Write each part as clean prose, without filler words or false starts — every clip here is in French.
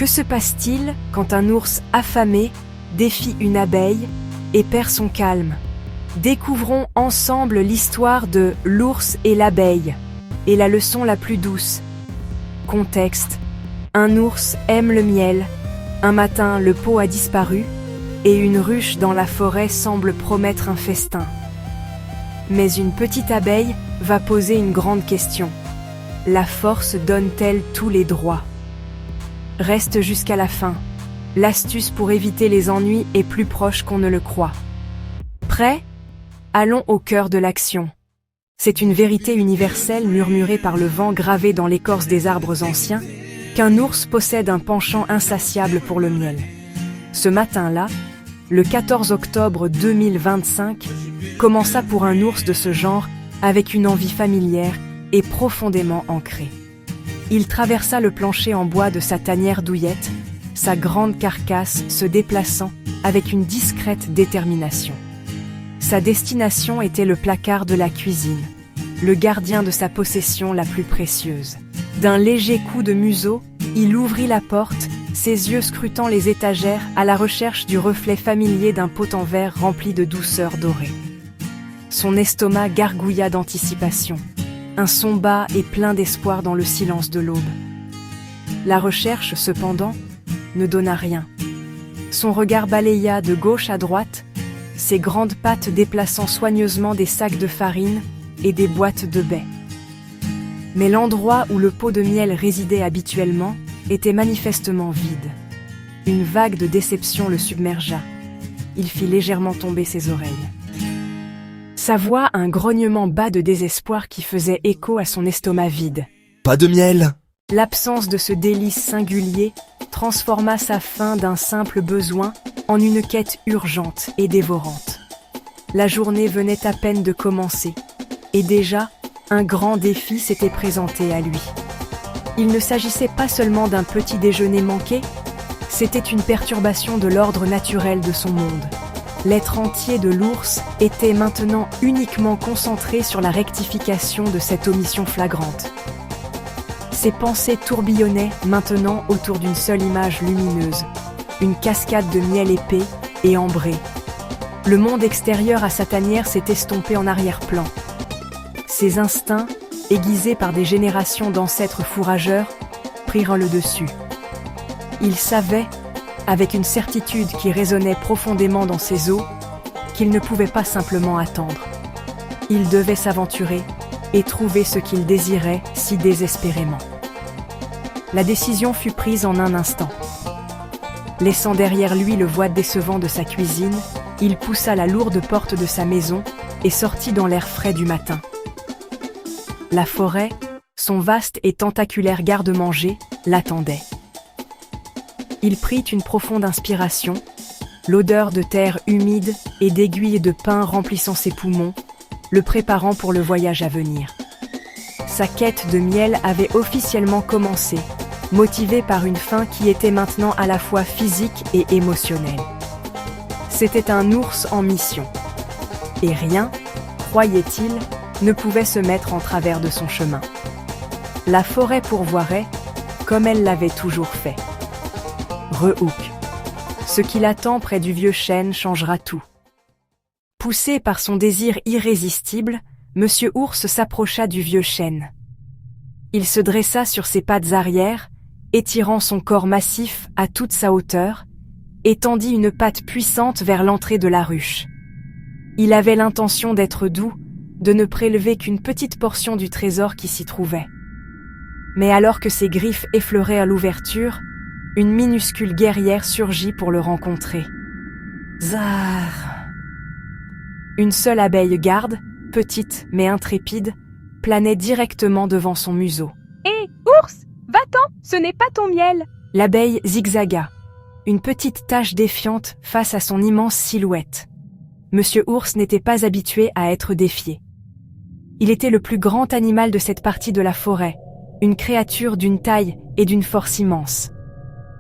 Que se passe-t-il quand un ours affamé défie une abeille et perd son calme? Découvrons ensemble l'histoire de l'ours et l'abeille, et la leçon la plus douce. Contexte: un ours aime le miel. Un matin, le pot a disparu, et une ruche dans la forêt semble promettre un festin. Mais une petite abeille va poser une grande question. La force donne-t-elle tous les droits? Reste jusqu'à la fin. L'astuce pour éviter les ennuis est plus proche qu'on ne le croit. Prêt? Allons au cœur de l'action. C'est une vérité universelle murmurée par le vent, gravée dans l'écorce des arbres anciens, qu'un ours possède un penchant insatiable pour le miel. Ce matin-là, le 14 octobre 2025, commença pour un ours de ce genre avec une envie familière et profondément ancrée. Il traversa le plancher en bois de sa tanière douillette, sa grande carcasse se déplaçant avec une discrète détermination. Sa destination était le placard de la cuisine, le gardien de sa possession la plus précieuse. D'un léger coup de museau, il ouvrit la porte, ses yeux scrutant les étagères à la recherche du reflet familier d'un pot en verre rempli de douceur dorée. Son estomac gargouilla d'anticipation, un son bas et plein d'espoir dans le silence de l'aube. La recherche, cependant, ne donna rien. Son regard balaya de gauche à droite, ses grandes pattes déplaçant soigneusement des sacs de farine et des boîtes de baies. Mais l'endroit où le pot de miel résidait habituellement était manifestement vide. Une vague de déception le submergea. Il fit légèrement tomber ses oreilles. Sa voix, un grognement bas de désespoir qui faisait écho à son estomac vide. Pas de miel! L'absence de ce délice singulier transforma sa faim d'un simple besoin en une quête urgente et dévorante. La journée venait à peine de commencer, et déjà, un grand défi s'était présenté à lui. Il ne s'agissait pas seulement d'un petit déjeuner manqué, c'était une perturbation de l'ordre naturel de son monde. L'être entier de l'ours était maintenant uniquement concentré sur la rectification de cette omission flagrante. Ses pensées tourbillonnaient maintenant autour d'une seule image lumineuse, une cascade de miel épais et ambré. Le monde extérieur à sa tanière s'est estompé en arrière-plan. Ses instincts, aiguisés par des générations d'ancêtres fourrageurs, prirent le dessus. Il savait, avec une certitude qui résonnait profondément dans ses os, qu'il ne pouvait pas simplement attendre. Il devait s'aventurer et trouver ce qu'il désirait si désespérément. La décision fut prise en un instant. Laissant derrière lui le voile décevant de sa cuisine, il poussa la lourde porte de sa maison et sortit dans l'air frais du matin. La forêt, son vaste et tentaculaire garde-manger, l'attendait. Il prit une profonde inspiration, l'odeur de terre humide et d'aiguilles de pin remplissant ses poumons, le préparant pour le voyage à venir. Sa quête de miel avait officiellement commencé, motivée par une faim qui était maintenant à la fois physique et émotionnelle. C'était un ours en mission. Et rien, croyait-il, ne pouvait se mettre en travers de son chemin. La forêt pourvoirait, comme elle l'avait toujours fait. Rehook. Ce qui l'attend près du vieux chêne changera tout. Poussé par son désir irrésistible, Monsieur Ours s'approcha du vieux chêne. Il se dressa sur ses pattes arrière, étirant son corps massif à toute sa hauteur, et tendit une patte puissante vers l'entrée de la ruche. Il avait l'intention d'être doux, de ne prélever qu'une petite portion du trésor qui s'y trouvait. Mais alors que ses griffes effleuraient à l'ouverture, une minuscule guerrière surgit pour le rencontrer. Zar. Une seule abeille garde, petite mais intrépide, planait directement devant son museau. « Hé, ours, va-t'en, ce n'est pas ton miel !» L'abeille zigzaga, une petite tache défiante face à son immense silhouette. Monsieur Ours n'était pas habitué à être défié. Il était le plus grand animal de cette partie de la forêt, une créature d'une taille et d'une force immense.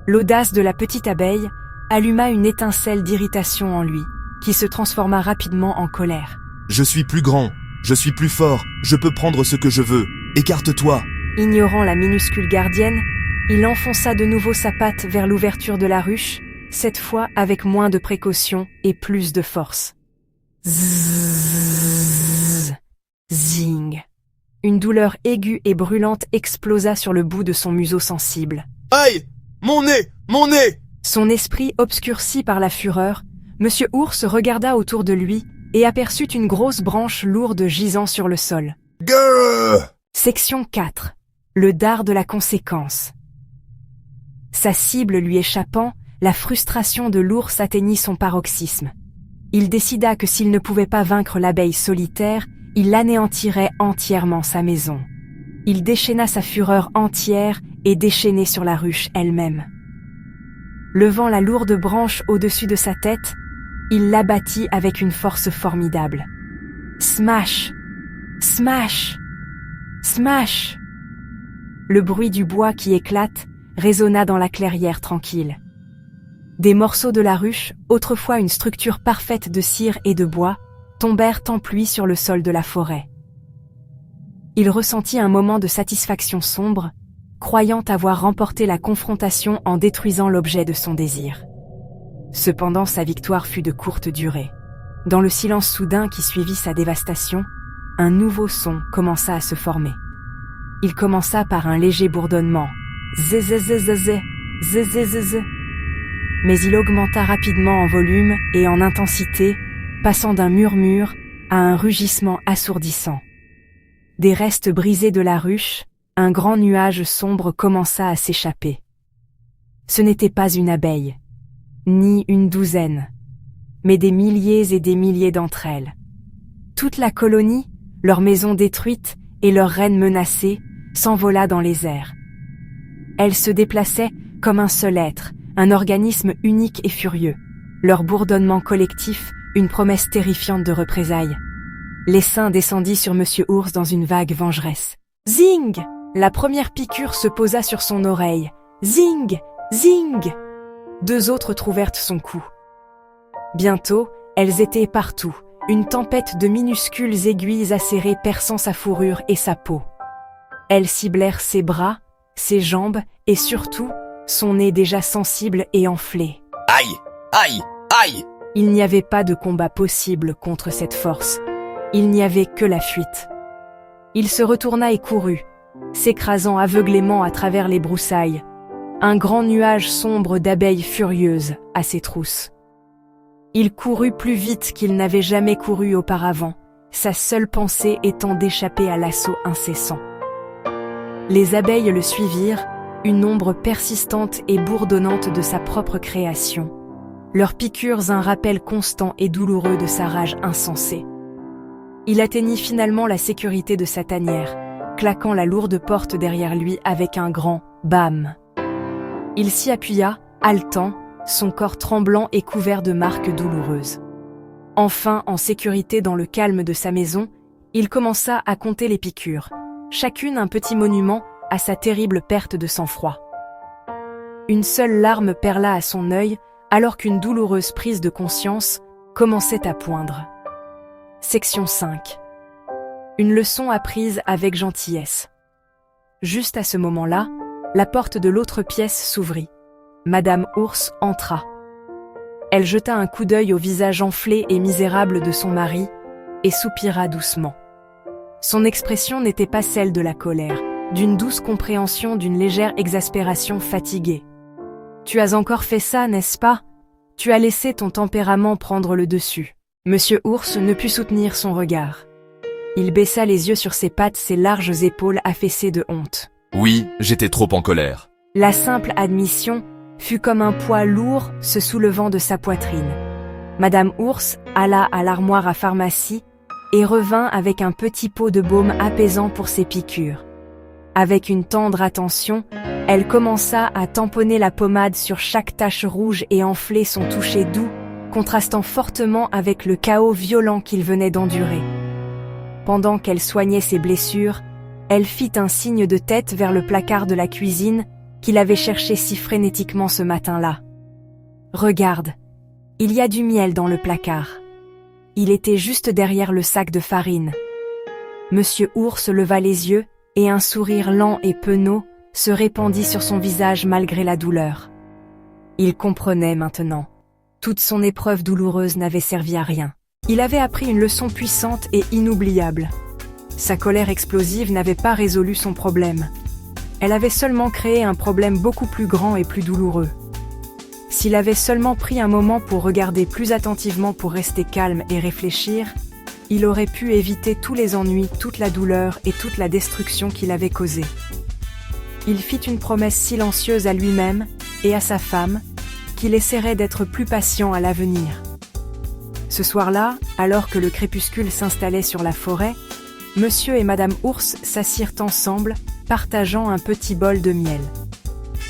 L'audace de la petite abeille alluma une étincelle d'irritation en lui, qui se transforma rapidement en colère. « Je suis plus grand, je suis plus fort, je peux prendre ce que je veux, écarte-toi !» Ignorant la minuscule gardienne, Il enfonça de nouveau sa patte vers l'ouverture de la ruche, cette fois avec moins de précaution et plus de force. Zzzz. Zing. Une douleur aiguë et brûlante explosa sur le bout de son museau sensible. Aïe! Mon nez! Mon nez! Son esprit obscurci par la fureur, Monsieur Ours regarda autour de lui et aperçut une grosse branche lourde gisant sur le sol. Grrr! Section 4. Le dard de la conséquence. Sa cible lui échappant, la frustration de l'ours atteignit son paroxysme. Il décida que s'il ne pouvait pas vaincre l'abeille solitaire, il anéantirait entièrement sa maison. Il déchaîna sa fureur entière et déchaînée sur la ruche elle-même. Levant la lourde branche au-dessus de sa tête, il l'abattit avec une force formidable. Smash! Smash! Smash! Le bruit du bois qui éclate résonna dans la clairière tranquille. Des morceaux de la ruche, autrefois une structure parfaite de cire et de bois, tombèrent en pluie sur le sol de la forêt. Il ressentit un moment de satisfaction sombre, croyant avoir remporté la confrontation en détruisant l'objet de son désir. Cependant, sa victoire fut de courte durée. Dans le silence soudain qui suivit sa dévastation, un nouveau son commença à se former. Il commença par un léger bourdonnement. Zzzz, zzzz. Mais il augmenta rapidement en volume et en intensité, passant d'un murmure à un rugissement assourdissant. Des restes brisés de la ruche, un grand nuage sombre commença à s'échapper. Ce n'était pas une abeille, ni une douzaine, mais des milliers et des milliers d'entre elles. Toute la colonie, leur maison détruite et leur reine menacée, s'envola dans les airs. Elles se déplaçaient comme un seul être, un organisme unique et furieux. Leur bourdonnement collectif, une promesse terrifiante de représailles. L'essaim descendit sur Monsieur Ours dans une vague vengeresse. Zing! La première piqûre se posa sur son oreille. Zing! Zing! Deux autres trouvèrent son cou. Bientôt, elles étaient partout, une tempête de minuscules aiguilles acérées perçant sa fourrure et sa peau. Elles ciblèrent ses bras, ses jambes et surtout, son nez déjà sensible et enflé. Aïe! Aïe! Aïe! Il n'y avait pas de combat possible contre cette force. Il n'y avait que la fuite. Il se retourna et courut, s'écrasant aveuglément à travers les broussailles. Un grand nuage sombre d'abeilles furieuses à ses trousses. Il courut plus vite qu'il n'avait jamais couru auparavant, sa seule pensée étant d'échapper à l'assaut incessant. Les abeilles le suivirent, une ombre persistante et bourdonnante de sa propre création. Leurs piqûres un rappel constant et douloureux de sa rage insensée. Il atteignit finalement la sécurité de sa tanière, claquant la lourde porte derrière lui avec un grand « bam ». Il s'y appuya, haletant, son corps tremblant et couvert de marques douloureuses. Enfin, en sécurité dans le calme de sa maison, il commença à compter les piqûres, chacune un petit monument à sa terrible perte de sang-froid. Une seule larme perla à son œil, alors qu'une douloureuse prise de conscience commençait à poindre. Section 5. Une leçon apprise avec gentillesse. Juste à ce moment-là, la porte de l'autre pièce s'ouvrit. Madame Ours entra. Elle jeta un coup d'œil au visage enflé et misérable de son mari et soupira doucement. Son expression n'était pas celle de la colère, d'une douce compréhension, d'une légère exaspération fatiguée. « Tu as encore fait ça, n'est-ce pas ? Tu as laissé ton tempérament prendre le dessus. » Monsieur Ours ne put soutenir son regard. Il baissa les yeux sur ses pattes, ses larges épaules affaissées de honte. Oui, j'étais trop en colère. La simple admission fut comme un poids lourd se soulevant de sa poitrine. Madame Ours alla à l'armoire à pharmacie et revint avec un petit pot de baume apaisant pour ses piqûres. Avec une tendre attention, elle commença à tamponner la pommade sur chaque tache rouge et enfler son toucher doux, contrastant fortement avec le chaos violent qu'il venait d'endurer. Pendant qu'elle soignait ses blessures, elle fit un signe de tête vers le placard de la cuisine qu'il avait cherché si frénétiquement ce matin-là. « Regarde, il y a du miel dans le placard. » Il était juste derrière le sac de farine. Monsieur Ours leva les yeux et un sourire lent et penaud se répandit sur son visage malgré la douleur. Il comprenait maintenant. Toute son épreuve douloureuse n'avait servi à rien. Il avait appris une leçon puissante et inoubliable. Sa colère explosive n'avait pas résolu son problème. Elle avait seulement créé un problème beaucoup plus grand et plus douloureux. S'il avait seulement pris un moment pour regarder plus attentivement, pour rester calme et réfléchir, il aurait pu éviter tous les ennuis, toute la douleur et toute la destruction qu'il avait causée. Il fit une promesse silencieuse à lui-même et à sa femme, qu'il essaierait d'être plus patient à l'avenir. Ce soir-là, alors que le crépuscule s'installait sur la forêt, Monsieur et Madame Ours s'assirent ensemble, partageant un petit bol de miel.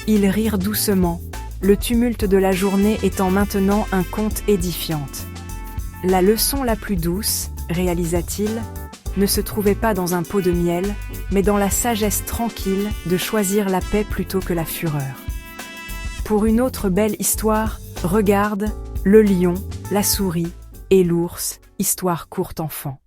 Ils rirent doucement, le tumulte de la journée étant maintenant un conte édifiant. La leçon la plus douce, réalisa-t-il, ne se trouvait pas dans un pot de miel, mais dans la sagesse tranquille de choisir la paix plutôt que la fureur. Pour une autre belle histoire, regarde Le lion, la souris et l'ours, histoire courte enfant.